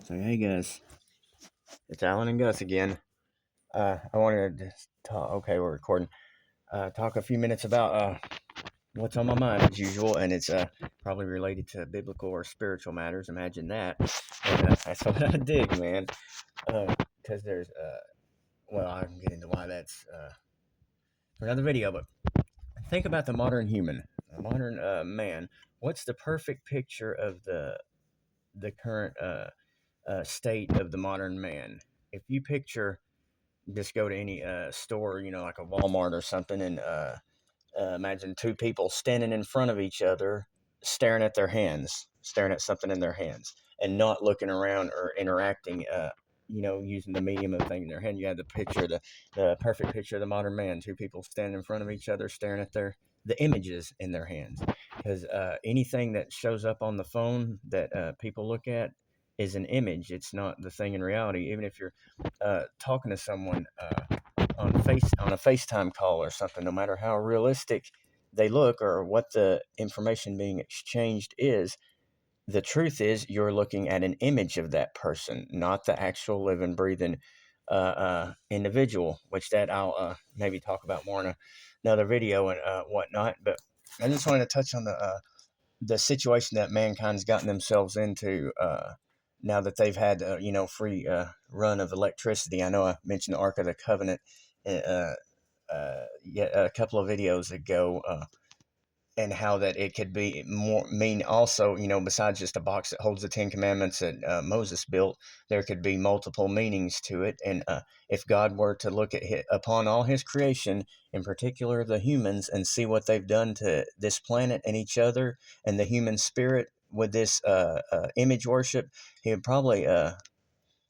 So hey guys, it's Alan and Gus again. I wanted to talk. Okay, we're recording. Talk a few minutes about what's on my mind as usual, and it's probably related to biblical or spiritual matters. Imagine that. And that's what I dig, man. Because there's well, I can get into why that's for another video. But think about the modern human, the modern man. What's the perfect picture of the current state of the modern man? If you picture just go to any store, like a Walmart or something, and imagine two people standing in front of each other, staring at their hands, staring at something in their hands, and not looking around or interacting. Using the medium of thing in their hand. You have the perfect picture of the modern man: two people standing in front of each other, staring at the images in their hands. Because anything that shows up on the phone that people look at is an image. It's not the thing in reality. Even if you're talking to someone on a FaceTime call or something, no matter how realistic they look or what the information being exchanged is, the truth is you're looking at an image of that person, not the actual living, breathing individual. Which that I'll maybe talk about more in another video and whatnot. But I just wanted to touch on the situation that mankind's gotten themselves into now that they've had free run of electricity. I know I mentioned the Ark of the Covenant yet a couple of videos ago, and how that it could be more mean also, besides just a box that holds the Ten Commandments that Moses built, there could be multiple meanings to it. And if God were to look upon all his creation, in particular the humans, and see what they've done to this planet and each other and the human spirit with this image worship, he would probably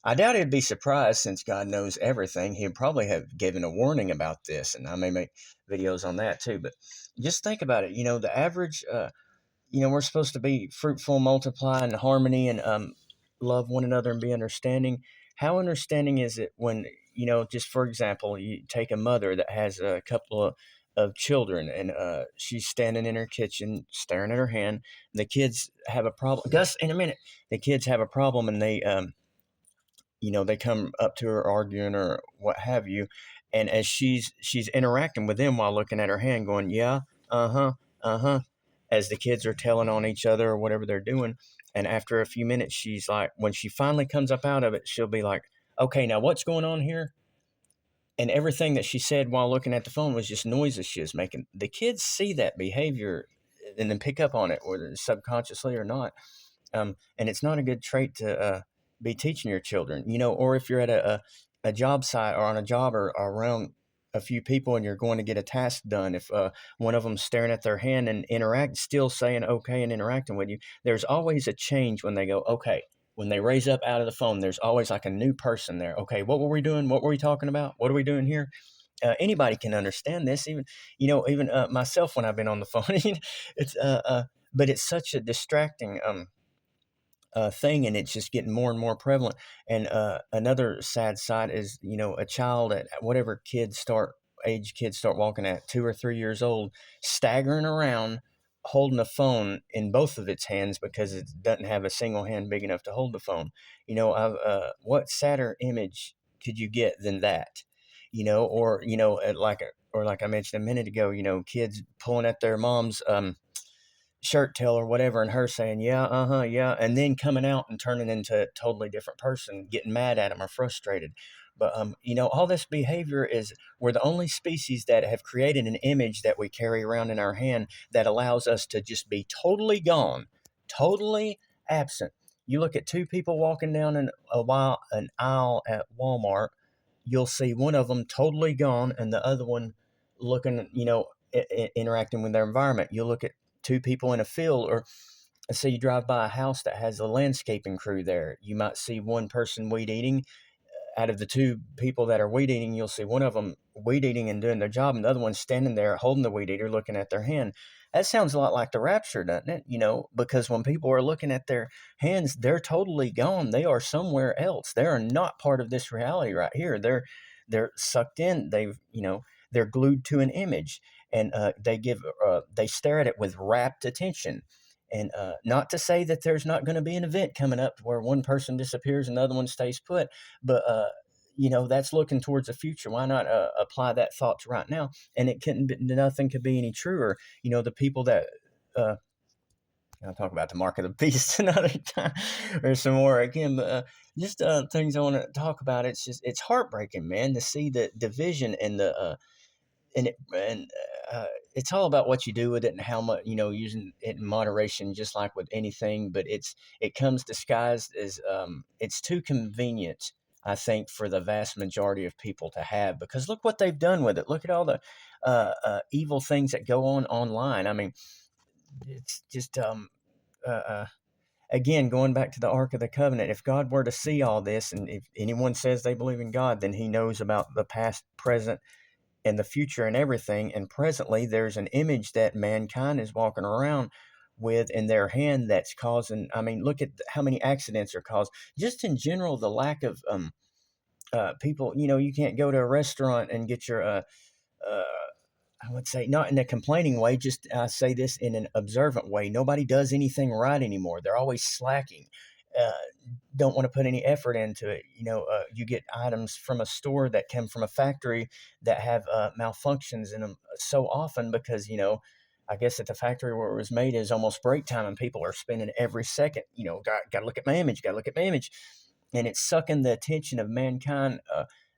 I doubt he'd be surprised, since God knows everything. He'd probably have given a warning about this, and I may make videos on that too. But just think about it. The average, we're supposed to be fruitful, multiply, and harmony, and love one another and be understanding. How understanding is it when, just for example, you take a mother that has a couple of children, and she's standing in her kitchen staring at her hand. The kids have a problem. Gus, in a minute, the kids have a problem, and they come up to her arguing or what have you, and as she's interacting with them while looking at her hand, going, yeah, uh-huh, uh-huh, as the kids are telling on each other or whatever they're doing. And after a few minutes, she's like, when she finally comes up out of it, she'll be like, okay, now what's going on here? And everything that she said while looking at the phone was just noises she was making. The kids see that behavior and then pick up on it, whether subconsciously or not. And it's not a good trait to be teaching your children, or if you're at a job site or on a job, or around a few people and you're going to get a task done. If one of them's staring at their hand and still saying okay and interacting with you, there's always a change when they go, okay. When they raise up out of the phone, there's always like a new person there. Okay, what were we doing? What were we talking about? What are we doing here? Anybody can understand this, even myself when I've been on the phone. It's but it's such a distracting thing, and it's just getting more and more prevalent. And another sad side is, a child at whatever kids start walking at 2 or 3 years old, staggering around, holding a phone in both of its hands because it doesn't have a single hand big enough to hold the phone. What sadder image could you get than that? Or like I mentioned a minute ago, kids pulling at their mom's shirt tail or whatever, and her saying, yeah, uh-huh, yeah, and then coming out and turning into a totally different person, getting mad at him or frustrated. But all this behavior is, we're the only species that have created an image that we carry around in our hand that allows us to just be totally gone, totally absent. You look at two people walking down an aisle at Walmart, you'll see one of them totally gone and the other one looking, interacting with their environment. You'll look at two people in a field, or say you drive by a house that has a landscaping crew there. You might see one person weed eating. Out of the two people that are weed eating, you'll see one of them weed eating and doing their job, and the other one standing there holding the weed eater, looking at their hand. That sounds a lot like the rapture, doesn't it? Because when people are looking at their hands, they're totally gone. They are somewhere else. They are not part of this reality right here. They're sucked in. They're glued to an image, and they stare at it with rapt attention. And not to say that there's not going to be an event coming up where one person disappears and the other one stays put, but that's looking towards the future. Why not apply that thought to right now? And it couldn't be, nothing could be any truer. The people that uh, I'll talk about the mark of the beast another time or some more again, but just things I want to talk about. It's heartbreaking, man, to see the division and the and it's all about what you do with it and how much using it in moderation, just like with anything. But it comes disguised as it's too convenient, I think, for the vast majority of people to have, because look what they've done with it. Look at all the evil things that go on online. I mean, it's just uh, uh, again, going back to the Ark of the Covenant, if God were to see all this, and if anyone says they believe in God, then he knows about the past, present, and the future and everything. And presently, there's an image that mankind is walking around with in their hand that's causing, I mean, look at how many accidents are caused. Just in general, the lack of people, you can't go to a restaurant and get your uh, I would say not in a complaining way, just I say this in an observant way. Nobody does anything right anymore. They're always slacking. Uh, don't want to put any effort into it. You get items from a store that come from a factory that have malfunctions in them so often because, I guess at the factory where it was made is almost break time and people are spending every second, got to look at my image, got to look at my image. And it's sucking the attention of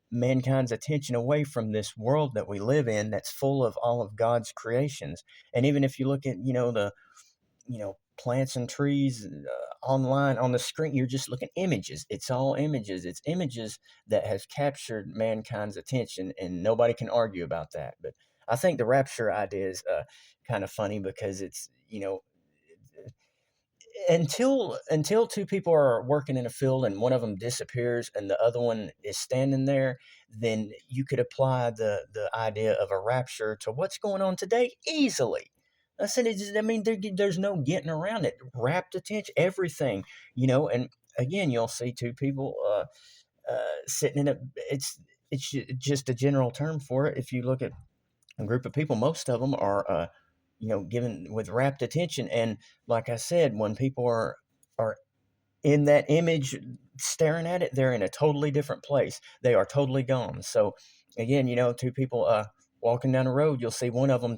mankind's attention away from this world that we live in that's full of all of God's creations. And even if you look at, the plants and trees online on the screen, you're just looking images. It's all images. It's images that has captured mankind's attention, and nobody can argue about that. But I think the rapture idea is kind of funny because it's, until two people are working in a field and one of them disappears and the other one is standing there, then you could apply the idea of a rapture to what's going on today easily. I said, I mean, there's no getting around it. Rapt attention, everything, and again, you'll see two people sitting in a. It's just a general term for it. If you look at a group of people, most of them are given with rapt attention. And like I said, when people are in that image staring at it, they're in a totally different place. They are totally gone. So again, two people walking down the road, you'll see one of them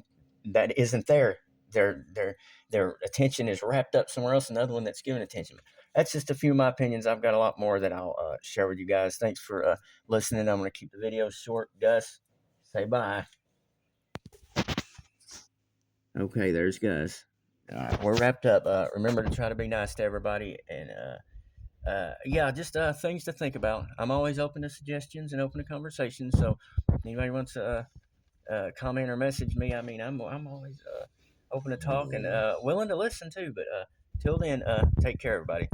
that isn't there. Their attention is wrapped up somewhere else, another one that's giving attention. That's just a few of my opinions. I've got a lot more that I'll share with you guys. Thanks for listening. I'm going to keep the video short. Gus, say bye. Okay, there's Gus. All right, we're wrapped up. Remember to try to be nice to everybody, and yeah, just things to think about. I'm always open to suggestions and open to conversations. So, anybody wants to comment or message me, I mean, I'm always open to talk and willing to listen too. But till then, take care, everybody.